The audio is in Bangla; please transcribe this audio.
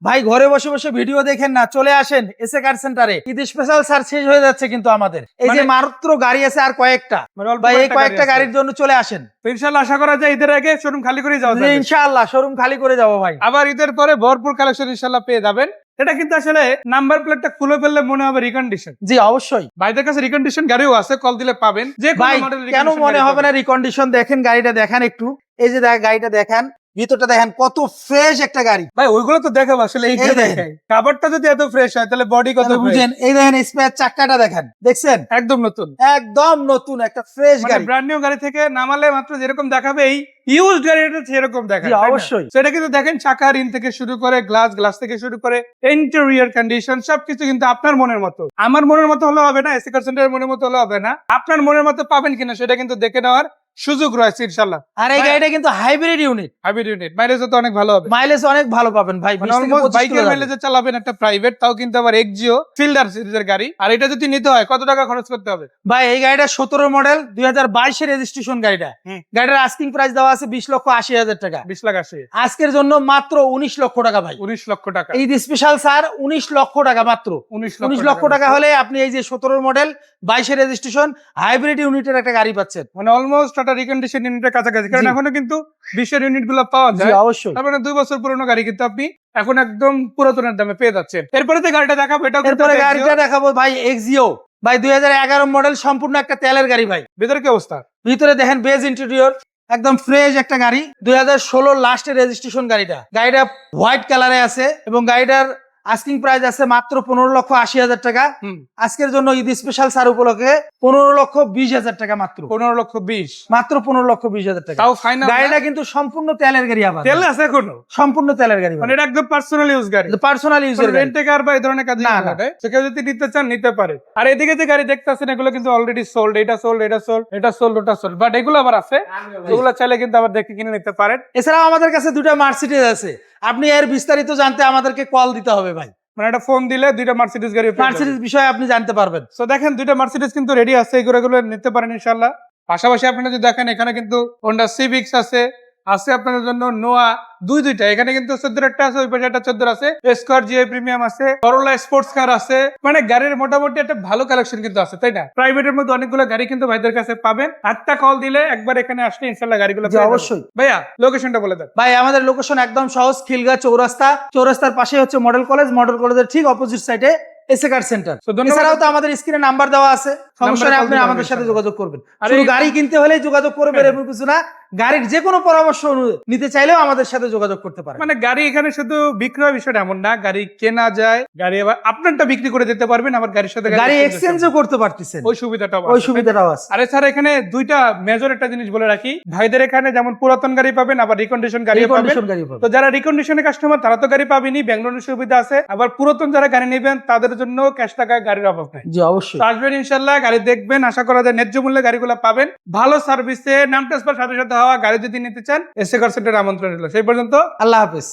ভাই ঘরে বসে বসে ভিডিও দেখেন না, চলে আসেন এসএ কার সেন্টারে। ঈদ স্পেশাল সার শেষ হয়ে যাচ্ছে কিন্তু আমাদের এই যে মাত্র গাড়ি আছে আর কয়েকটা, ভাই এই কয়েকটা গাড়ির জন্য চলে আসেন। তো ইনশাআল্লাহ আশা করা যায় ঈদের আগে শোরুম খালি করে যাওয়া যাবে। ইনশাআল্লাহ শোরুম খালি করে যাবো ভাই। আবার ঈদের পরে ভরপুর কালেকশন ইনশাআল্লাহ পেয়ে যাবেন। এটা কিন্তু আসলে নাম্বার প্লেটটা খুলে ফেললে মনে হবে রিকন্ডিশন। জি অবশ্যই, ভাইদের কাছে রিকন্ডিশন গাড়িও আছে, কল দিলে পাবেন। যে ভাই কেন মনে হবে না রিকন্ডিশন? দেখেন গাড়িটা দেখান একটু, এই যে গাড়িটা দেখান, ভিতরটা দেখেন কত ফ্রেশ একটা গাড়ি। ভাই ওইগুলো তো দেখাবো আসলে এই দেখেন কাভারটা যদি এত ফ্রেশ হয় তাহলে বডি কত বুঝেন। এই দেখেন স্পেয়ার চাকাটা দেখেন, দেখছেন একদম নতুন, একদম নতুন একটা ফ্রেশ গাড়ি। ব্র্যান্ড নিউ গাড়ি থেকে নামালে মাত্র যেরকম দেখাবে এই ইউজড গাড়িটা সেরকম দেখায়। অবশ্যই সেটা কিন্তু দেখেন চাকা রিম থেকে শুরু করে গ্লাস থেকে শুরু করে ইন্টেরিয়র কন্ডিশন সবকিছু কিন্তু আপনার মনের মতো। আমার মনের মতো হলে হবে না, এসি কার সেন্টারের মনের মতো হলে হবে না। আপনার মনের মতো পাবেন কিনা সেটা কিন্তু দেখে নেওয়ার সুযোগ রয়েছে ইনশাআল্লাহ। আর এই গাড়িটা কিন্তু হাইব্রিড ইউনিট, মাইলেজ তো অনেক ভালো হবে, মাইলেজ অনেক ভালো পাবেন ভাই। বাইকের মাইলেজে চালাবেন একটা প্রাইভেট, তাও কিন্তু আবার এক্সিও ফিল্ডার সিরিজের গাড়ি। আর এটা যদি নিতে হয় কত টাকা খরচ করতে হবে ভাই? এই গাড়িটা 17 মডেল 2022 এর রেজিস্ট্রেশন গাড়িটা। গাড়িটার আস্কিং প্রাইস দেওয়া আছে 20,80,000 টাকা। 20,80,000 আজকের জন্য মাত্র 19 লক্ষ টাকা ভাই। 19 লক্ষ টাকা এই স্পেশাল স্যার 19 লক্ষ টাকা মাত্র। 19 লক্ষ টাকা হলে আপনি এই যে 17 মডেল 22 এর রেজিস্ট্রেশন হাইব্রিড ইউনিটের একটা গাড়ি পাচ্ছেন, মানে অলমোস্ট একটা রিকন্ডিশন ইউনিটের কাছাকাছি। কারণ এখনো কিন্তু 20 এর ইউনিট গুলো পাওয়া যায়। অবশ্যই, তার মানে 2 বছর পুরনো গাড়ি কিন্তু আপনি এখন একদম পুরাতনের দামে পেয়ে যাচ্ছেন। এরপরে যে গাড়িটা দেখাবো এটা এরপরে গাড়িটা দেখাবো ভাই এক্সিও ভাই 2011 মডেল, সম্পূর্ণ একটা তেলের গাড়ি ভাই। ভিতরে কি অবস্থা? ভিতরে দেখেন বেজ ইন্টেরিয়র, একদম ফ্রেশ একটা গাড়ি। 2016 লাস্টের রেজিস্ট্রেশন গাড়িটা। গাড়িটা হোয়াইট কালারে আছে এবং গাড়িটার আস্কিং প্রাইস আছে মাত্র 15,80,000 টাকা। আজকের জন্য ঈদ স্পেশাল সার উপলক্ষে 15,20,000 টাকা মাত্র। 15,20,000 মাত্র 15,20,000 টাকা। তাও ফাইনাল। গাড়িটা কিন্তু সম্পূর্ণ তেলের গাড়ি, আবার তেল আছে এখনো, সম্পূর্ণ তেলের গাড়ি, মানে এটা একদম পার্সোনাল ইউজ গাড়ি, পার্সোনাল ইউজের গাড়ি, রেন্টে কার বা এই ধরনের কাজ না। তো কেউ যদি নিতে চান নিতে পারে। আর এদিকে যে গাড়ি দেখতেছেন এগুলো কিন্তু অলরেডি সোল্ড, এটা সোল্ড, এটা সোল্ড, এটা সোল্ড, ওটা সোল্ড, বাট এগুলো আবার আছে, এগুলো চাইলে কিন্তু আবার দেখে কিনে নিতে পারেন। এছাড়াও আমাদের কাছে দুটো মার্সিডিজ আছে। আপনি এর বিস্তারিত জানতে আমাদেরকে কল দিতে হবে ভাই। মানে একটা ফোন দিলে দুইটা মার্সিডিজ গাড়ি, মার্সিডিজ বিষয়ে আপনি জানতে পারবেন। তো দেখেন দুইটা মার্সিডিজ কিন্তু রেডি আছে, এগুলো নিতে পারেন ইনশাআল্লাহ। পাশাপাশি আপনারা যদি দেখেন এখানে কিন্তু হোন্ডা সিভিক্স আছে আপনাদের জন্য নোয়া দুইটা। এখানে কিন্তু 14 একটা আছে, ওই পাশে একটা 14 আছে। স্কোয়ার জিআই প্রিমিয়াম আছে, করোলা স্পোর্টস কার আছে। মানে গাড়ির মোটামুটি একটা ভালো কালেকশন কিন্তু আছে, তাই না? প্রাইভেটের মধ্যে অনেকগুলো গাড়ি কিন্তু ভাইদের কাছে পাবেন। একটা কল দিলে একবার এখানে আসলে ইনশাআল্লাহ গাড়িগুলো পেয়ে যাবেন। অবশ্যই ভাইয়া লোকেশনটা বলে দেন। ভাই আমাদের লোকেশন একদম সহজ, খিলগা চৌরাস্তার পাশে হচ্ছে মডেল কলেজের ঠিক অপোজিট সাইডে এসএ কার সেন্টার। এছাড়াও তো আমাদের স্ক্রিনে নাম্বার দেওয়া আছে, সমস্যা নেই, আপনি আমাদের সাথে যোগাযোগ করবেন। আর এই গাড়ি কিনতে হলে যোগাযোগ করবেন এমন কিছু না, গাড়ির যে কোনো পরামর্শ নিতে চাইলেও আমাদের সাথে যোগাযোগ করতে পারেন। মানে গাড়ি এখানে শুধু বিক্রয় বিষয়টা এমন না, গাড়ি কেনা যায়, গাড়ি আবার আপনারটা বিক্রি করে দিতে পারবেন, আবার গাড়ির সাথে গাড়ি এক্সচেঞ্জও করতে পারতেছেন, ওই সুবিধাটাও আছে। আর এছাড়া এখানে দুইটা মেজর একটা জিনিস বলে রাখি, ভাইদের এখানে যেমন পুরাতন গাড়ি পাবেন, আবার রিকন্ডিশন গাড়ি পাবেন। তো যারা রিকন্ডিশনের কাস্টমার তারা তো গাড়ি পাবেনই, ব্যাঙ্গালোরের সুবিধা আছে। আবার পুরাতন যারা গাড়ি নেবেন তাদের জন্য ক্যাশ টাকায় গাড়ির অভাব নাই। জি অবশ্যই আসবেন ইনশাআল্লাহ, গাড়ি দেখবেন, আশা করা যায় ন্যায্য মূল্যে গাড়িগুলো পাবেন। ভালো সার্ভিসে নাম ট্রান্সফার সাথে সাথে হওয়া গাড়ি যদি নিতে চান এসএ কার সেন্টারে আমন্ত্রণ রইল। সেই পর্যন্ত আল্লাহ হাফেজ।